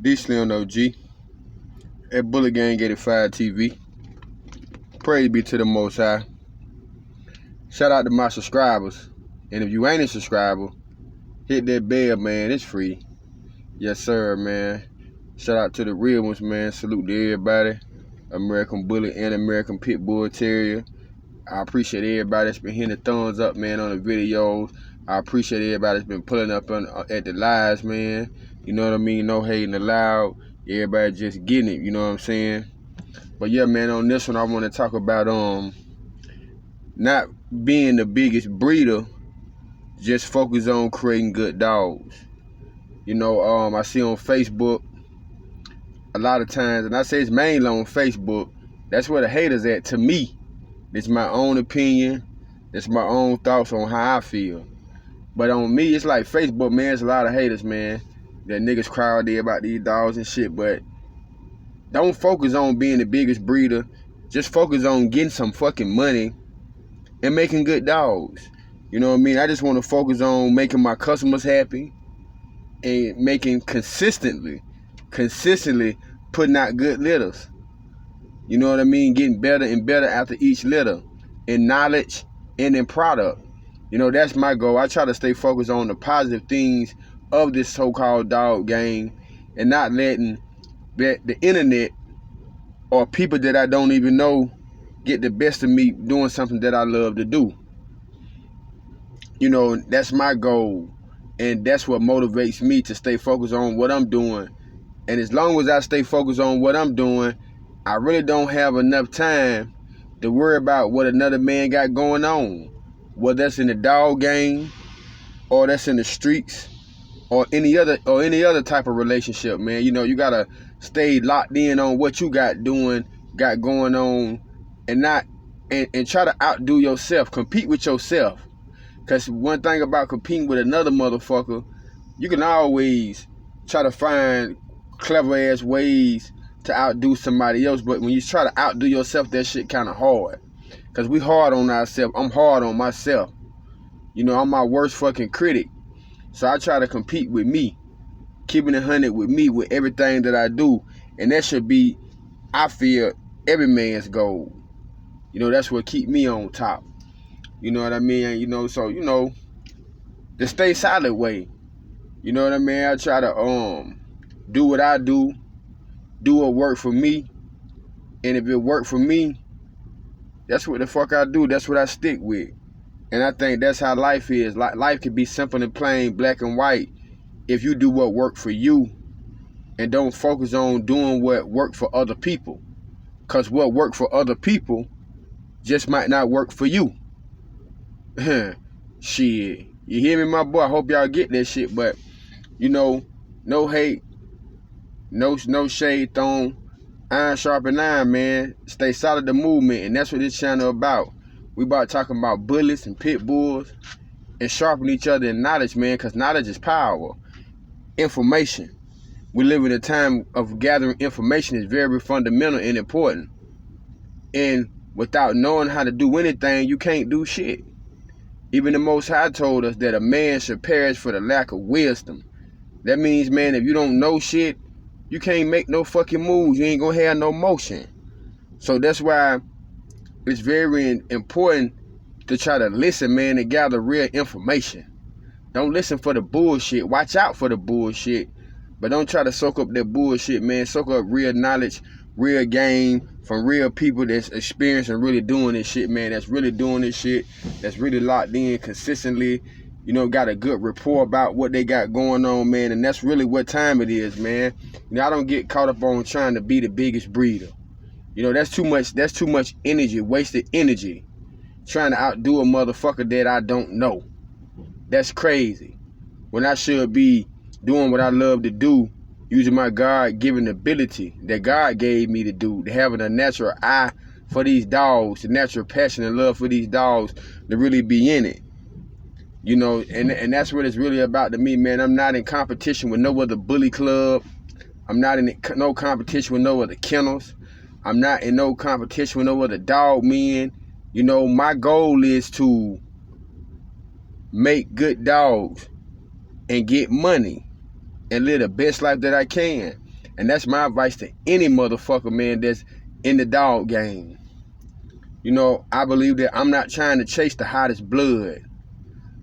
DeeSlimDaOG at Bullet Gang 85 TV. Praise be to the Most High. Shout out to my subscribers. And if you ain't a subscriber, hit that bell, man. It's free. Yes, sir, man. Shout out to the real ones, man. Salute to everybody. American Bullet and American Pit Bull Terrier. I appreciate everybody that's been hitting the thumbs up, man, on the videos. I appreciate everybody that's been pulling up at the lives, man. You know what I mean? No hating allowed. Everybody just getting it, you know what I'm saying? But yeah, man, on this one I want to talk about not being the biggest breeder, just focus on creating good dogs. You know, I see on Facebook a lot of times, and I say it's mainly on Facebook, that's where the haters at. To me, it's my own opinion, it's my own thoughts on how I feel. But on me, it's like Facebook, man, it's a lot of haters, man. That niggas cry all day about these dogs and shit, but don't focus on being the biggest breeder. Just focus on getting some fucking money and making good dogs. You know what I mean? I just want to focus on making my customers happy and making consistently putting out good litters. You know what I mean? Getting better and better after each litter in knowledge and in product. You know, that's my goal. I try to stay focused on the positive things of this so-called dog game and not letting the internet or people that I don't even know get the best of me doing something that I love to do. You know, that's my goal, and that's what motivates me to stay focused on what I'm doing. And as long as I stay focused on what I'm doing, I really don't have enough time to worry about what another man got going on, whether that's in the dog game or that's in the streets or any other type of relationship, man. You know, you gotta stay locked in on what you got going on, and try to outdo yourself, compete with yourself. Cause one thing about competing with another motherfucker, you can always try to find clever ass ways to outdo somebody else, but when you try to outdo yourself, that shit kind of hard. Cause we hard on ourselves. I'm hard on myself. You know, I'm my worst fucking critic. So I try to compete with me, keeping it 100 with me, with everything that I do. And that should be, I feel, every man's goal. You know, that's what keep me on top. You know what I mean? You know, so, you know, the stay solid way. You know what I mean? I try to do what I do what work for me. And if it work for me, that's what the fuck I do. That's what I stick with. And I think that's how life is. Life can be simple and plain, black and white, if you do what work for you and don't focus on doing what work for other people. Because what work for other people just might not work for you. Shit. You hear me, my boy? I hope y'all get that shit. But, you know, no hate, no shade thrown. Iron sharpen iron, man. Stay solid the movement. And that's what this channel about. We about talking about bullets and pit bulls and sharpen each other in knowledge, man, because knowledge is power. Information. We live in a time of gathering information is very fundamental and important. And without knowing how to do anything, you can't do shit. Even the Most High told us that a man should perish for the lack of wisdom. That means, man, if you don't know shit, you can't make no fucking moves. You ain't gonna have no motion. So that's why it's very important to try to listen, man, and gather real information. Don't listen for the bullshit. Watch out for the bullshit. But don't try to soak up that bullshit, man. Soak up real knowledge, real game from real people that's experienced and really doing this shit, man. That's really doing this shit. That's really locked in consistently. You know, got a good rapport about what they got going on, man. And that's really what time it is, man. You know, I don't get caught up on trying to be the biggest breeder. You know, that's too much energy, wasted energy. Trying to outdo a motherfucker that I don't know. That's crazy. When I should be doing what I love to do, using my God-given ability that God gave me to do, to having a natural eye for these dogs, the natural passion and love for these dogs, to really be in it. You know, and that's what it's really about to me, man. I'm not in competition with no other bully club. I'm not in no competition with no other kennels. I'm not in no competition with no other dog men. You know, my goal is to make good dogs and get money and live the best life that I can. And that's my advice to any motherfucker, man, that's in the dog game. You know, I believe that I'm not trying to chase the hottest blood.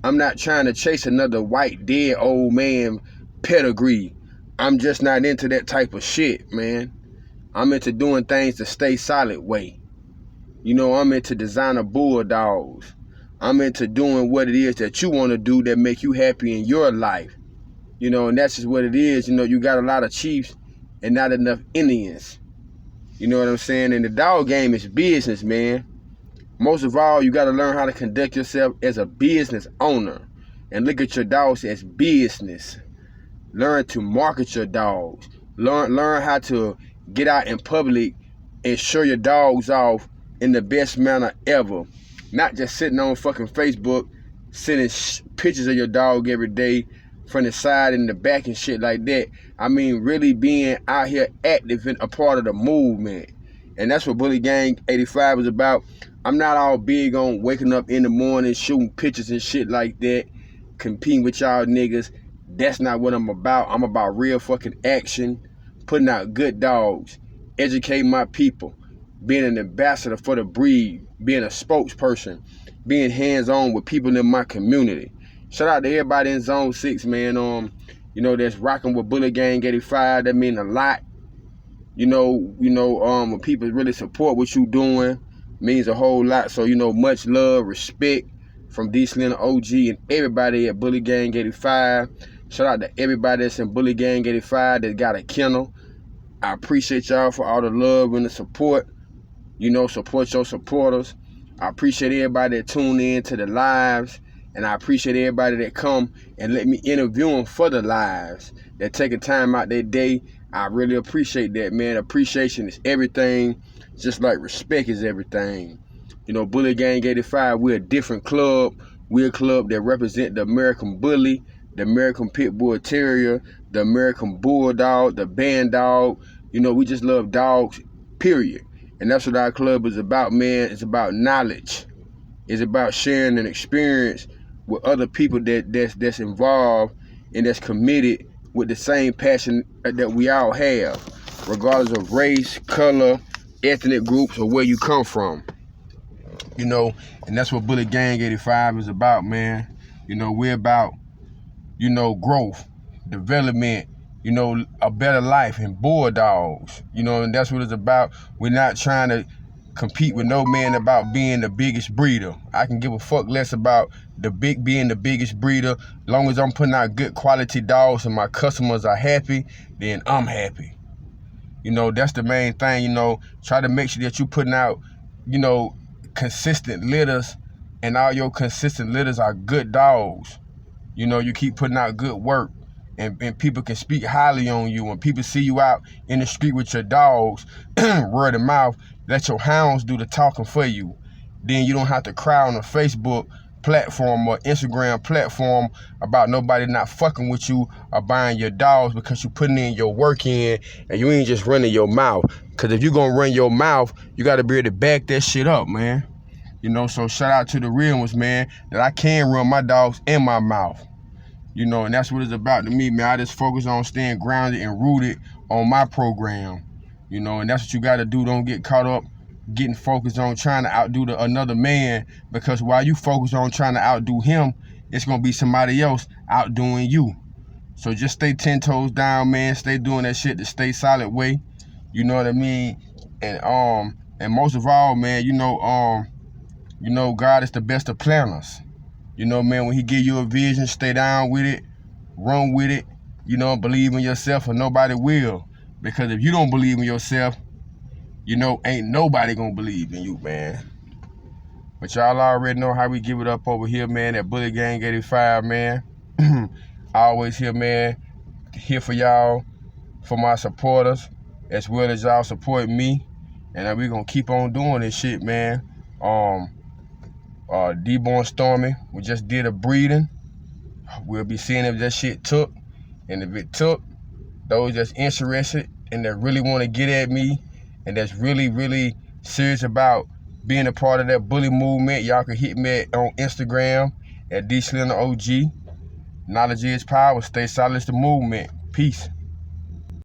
I'm not trying to chase another white, dead old man pedigree. I'm just not into that type of shit, man. I'm into doing things the stay solid way. You know, I'm into designer bulldogs. I'm into doing what it is that you want to do that make you happy in your life. You know, and that's just what it is. You know, you got a lot of chiefs and not enough Indians. You know what I'm saying? And the dog game is business, man. Most of all, you got to learn how to conduct yourself as a business owner and look at your dogs as business. Learn to market your dogs. Learn how to get out in public and show your dogs off in the best manner ever. Not just sitting on fucking Facebook, sending pictures of your dog every day from the side and the back and shit like that. I mean, really being out here active and a part of the movement. And that's what Bully Gang 85 is about. I'm not all big on waking up in the morning, shooting pictures and shit like that, competing with y'all niggas. That's not what I'm about. I'm about real fucking action, putting out good dogs, educating my people, being an ambassador for the breed, being a spokesperson, being hands-on with people in my community. Shout out to everybody in Zone 6, man. You know, that's rocking with Bully Gang 85. That mean a lot. You know, when people really support what you doing, means a whole lot. So, you know, much love, respect from DeeSlimDaOG and everybody at Bully Gang 85. Shout out to everybody that's in Bully Gang 85 that got a kennel. I appreciate y'all for all the love and the support. You know, support your supporters. I appreciate everybody that tune in to the lives. And I appreciate everybody that come and let me interview them for the lives. That taking time out their day. I really appreciate that, man. Appreciation is everything. Just like respect is everything. You know, Bully Gang 85, we're a different club. We're a club that represent the American Bully, the American Pit Bull Terrier, the American Bulldog, the Band Dog. You know, we just love dogs, period. And that's what our club is about, man. It's about knowledge. It's about sharing an experience with other people that's involved and that's committed with the same passion that we all have, regardless of race, color, ethnic groups, or where you come from. You know, and that's what Bully Gang 85 is about, man. You know, we're about, you know, growth, development, you know, a better life, and bulldogs. You know, and that's what it's about. We're not trying to compete with no man about being the biggest breeder. I can give a fuck less about being the biggest breeder. As long as I'm putting out good quality dogs and my customers are happy, then I'm happy. You know, that's the main thing. You know, try to make sure that you putting out, you know, consistent litters, and all your consistent litters are good dogs. You know, you keep putting out good work, and people can speak highly on you. When people see you out in the street with your dogs, word of mouth, let your hounds do the talking for you. Then you don't have to cry on a Facebook platform or Instagram platform about nobody not fucking with you or buying your dogs, because you putting in your work in and you ain't just running your mouth. Because if you're gonna run your mouth, you gotta be able to back that shit up, man. You know, so shout out to the real ones, man, that I can run my dogs in my mouth. You know, and that's what it's about to me, man. I just focus on staying grounded and rooted on my program. You know, and that's what you gotta do. Don't get caught up getting focused on trying to outdo another man, because while you focus on trying to outdo him, it's gonna be somebody else outdoing you. So just stay 10 toes down, man. Stay doing that shit the stay solid way. You know what I mean? And most of all, man, you know, God is the best of planners. You know, man, when he give you a vision, stay down with it, run with it. You know, believe in yourself, or nobody will. Because if you don't believe in yourself, you know, ain't nobody gonna believe in you, man. But y'all already know how we give it up over here, man, at Bully Gang 85, man. Always here, man, here for y'all, for my supporters, as well as y'all support me. And we gonna keep on doing this shit, man. D-Born Stormy, we just did a breeding. We'll be seeing if that shit took. And if it took, those that's interested and that really want to get at me and that's really, really serious about being a part of that bully movement, y'all can hit me on Instagram at DeeSlimDaOG. Knowledge is power. Stay solid as the movement. Peace.